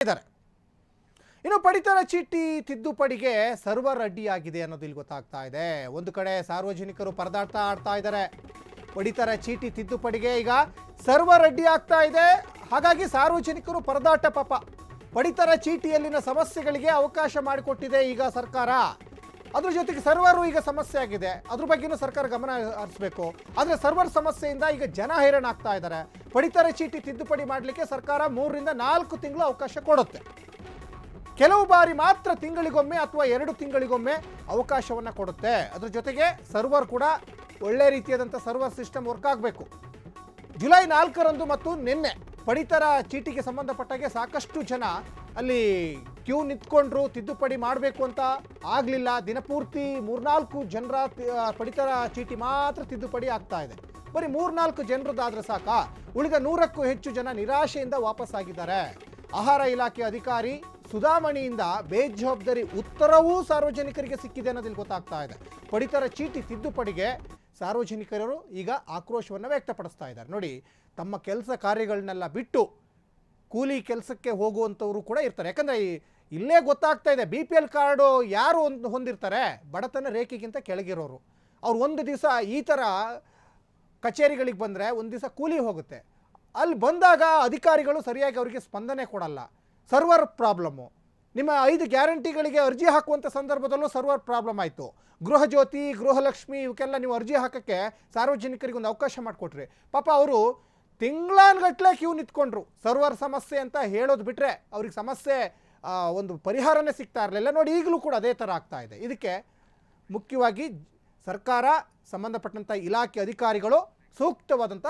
ಇದ್ದಾರೆ. ಇನ್ನು ಪಡಿತರ ಚೀಟಿ ತಿದ್ದುಪಡಿಗೆ ಸರ್ವರ್ ಅಡ್ಡಿಯಾಗಿದೆ ಅನ್ನೋದು ಇಲ್ಲಿ ಗೊತ್ತಾಗ್ತಾ ಇದೆ. ಒಂದು ಕಡೆ ಸಾರ್ವಜನಿಕರು ಪರದಾಟ ಆಡ್ತಾ ಇದ್ದಾರೆ. ಪಡಿತರ ಚೀಟಿ ತಿದ್ದುಪಡಿಗೆ ಈಗ ಸರ್ವರ್ ಅಡ್ಡಿ ಆಗ್ತಾ ಇದೆ. ಹಾಗಾಗಿ ಸಾರ್ವಜನಿಕರು ಪರದಾಟ. ಪಾಪ ಪಡಿತರ ಚೀಟಿಯಲ್ಲಿನ ಸಮಸ್ಯೆಗಳಿಗೆ ಅವಕಾಶ ಮಾಡಿಕೊಟ್ಟಿದೆ ಈಗ ಸರ್ಕಾರ. ಅದ್ರ ಜೊತೆಗೆ ಸರ್ವರು ಈಗ ಸಮಸ್ಯೆ ಆಗಿದೆ. ಅದ್ರ ಬಗ್ಗೆನೂ ಸರ್ಕಾರ ಗಮನ ಹರಿಸಬೇಕು. ಆದರೆ ಸರ್ವರ್ ಸಮಸ್ಯೆಯಿಂದ ಈಗ ಜನ ಹೈರಾಣ ಆಗ್ತಾ ಇದ್ದಾರೆ. ಪಡಿತರ ಚೀಟಿ ತಿದ್ದುಪಡಿ ಮಾಡಲಿಕ್ಕೆ ಸರ್ಕಾರ 3 ರಿಂದ 4 ತಿಂಗಳು ಅವಕಾಶ ಕೊಡುತ್ತೆ. ಕೆಲವು ಬಾರಿ ಮಾತ್ರ ತಿಂಗಳಿಗೊಮ್ಮೆ ಅಥವಾ 2 ತಿಂಗಳಿಗೊಮ್ಮೆ ಅವಕಾಶವನ್ನು ಕೊಡುತ್ತೆ. ಅದ್ರ ಜೊತೆಗೆ ಸರ್ವರ್ ಕೂಡ ಒಳ್ಳೆ ರೀತಿಯಾದಂಥ ಸರ್ವರ್ ಸಿಸ್ಟಮ್ ವರ್ಕ್ ಆಗಬೇಕು. ಜುಲೈ 4ರಂದು ಮತ್ತು ನಿನ್ನೆ ಪಡಿತರ ಚೀಟಿಗೆ ಸಂಬಂಧಪಟ್ಟಾಗೆ ಸಾಕಷ್ಟು ಜನ ಅಲ್ಲಿ ಕ್ಯೂ ನಿಂತ್ಕೊಂಡ್ರು. ತಿದ್ದುಪಡಿ ಮಾಡಬೇಕು ಅಂತ ಆಗಲಿಲ್ಲ. ದಿನಪೂರ್ತಿ 3-4 ಜನರ ಪಡಿತರ ಚೀಟಿ ಮಾತ್ರ ತಿದ್ದುಪಡಿ ಆಗ್ತಾ ಇದೆ. ಬರೀ 3-4 ಜನರದ್ದಾದ್ರೆ ಸಾಕಾ? ಉಳಿದ 100ಕ್ಕೂ ಹೆಚ್ಚು ಜನ ನಿರಾಶೆಯಿಂದ ವಾಪಸ್ಸಾಗಿದ್ದಾರೆ. ಆಹಾರ ಇಲಾಖೆ ಅಧಿಕಾರಿ ಸುಧಾಮಣಿಯಿಂದ ಬೇಜವಾಬ್ದಾರಿ ಉತ್ತರವೂ ಸಾರ್ವಜನಿಕರಿಗೆ ಸಿಕ್ಕಿದೆ ಅನ್ನೋದಿಲ್ಲಿ ಗೊತ್ತಾಗ್ತಾ ಇದೆ. ಪಡಿತರ ಚೀಟಿ ತಿದ್ದುಪಡಿಗೆ ಸಾರ್ವಜನಿಕರು ಈಗ ಆಕ್ರೋಶವನ್ನು ವ್ಯಕ್ತಪಡಿಸ್ತಾ ಇದ್ದಾರೆ. ನೋಡಿ, ತಮ್ಮ ಕೆಲಸ ಕಾರ್ಯಗಳನ್ನೆಲ್ಲ ಬಿಟ್ಟು ಕೂಲಿ ಕೆಲಸಕ್ಕೆ ಹೋಗುವಂಥವರು ಕೂಡ ಇರ್ತಾರೆ. ಯಾಕಂದರೆ ಇಲ್ಲೇ ಗೊತ್ತಾಗ್ತಾ ಇದೆ, BPL ಕಾರ್ಡು ಯಾರು ಹೊಂದಿರ್ತಾರೆ, ಬಡತನ ರೇಖೆಗಿಂತ ಕೆಳಗಿರೋರು. ಅವ್ರು ಒಂದು ದಿವಸ ಈ ಥರ ಕಚೇರಿಗಳಿಗೆ ಬಂದರೆ ಒಂದು ದಿವಸ ಕೂಲಿ ಹೋಗುತ್ತೆ. ಅಲ್ಲಿ ಬಂದಾಗ ಅಧಿಕಾರಿಗಳು ಸರಿಯಾಗಿ ಅವರಿಗೆ ಸ್ಪಂದನೆ ಕೊಡಲ್ಲ. Server problem. ನಿಮ್ಮ 5 ಗ್ಯಾರಂಟಿಗಳಿಗೆ ಅರ್ಜಿ ಹಾಕುವಂಥ ಸಂದರ್ಭದಲ್ಲೂ ಸರ್ವರ್ ಪ್ರಾಬ್ಲಮ್ ಆಯಿತು. ಗೃಹಜ್ಯೋತಿ, ಗೃಹಲಕ್ಷ್ಮಿ ಇವಕ್ಕೆಲ್ಲ ನೀವು ಅರ್ಜಿ ಹಾಕೋಕ್ಕೆ ಸಾರ್ವಜನಿಕರಿಗೆ ಒಂದು ಅವಕಾಶ ಮಾಡಿಕೊಟ್ರಿ. ಪಾಪ ಅವರು ತಿಂಗಳಾನ್ಗಟ್ಟಲೆ ಕ್ಯೂ ನಿಂತ್ಕೊಂಡ್ರು. ಸರ್ವರ್ ಸಮಸ್ಯೆ ಅಂತ ಹೇಳೋದು ಬಿಟ್ಟರೆ ಅವ್ರಿಗೆ ಸಮಸ್ಯೆ ಒಂದು ಪರಿಹಾರನೇ ಸಿಗ್ತಾ ಇರಲಿಲ್ಲ. ನೋಡಿ, ಈಗಲೂ ಕೂಡ ಅದೇ ಥರ ಆಗ್ತಾ ಇದೆ. ಇದಕ್ಕೆ ಮುಖ್ಯವಾಗಿ ಸರ್ಕಾರ, ಸಂಬಂಧಪಟ್ಟಂಥ ಇಲಾಖೆ ಅಧಿಕಾರಿಗಳು ಸೂಕ್ತವಾದಂಥ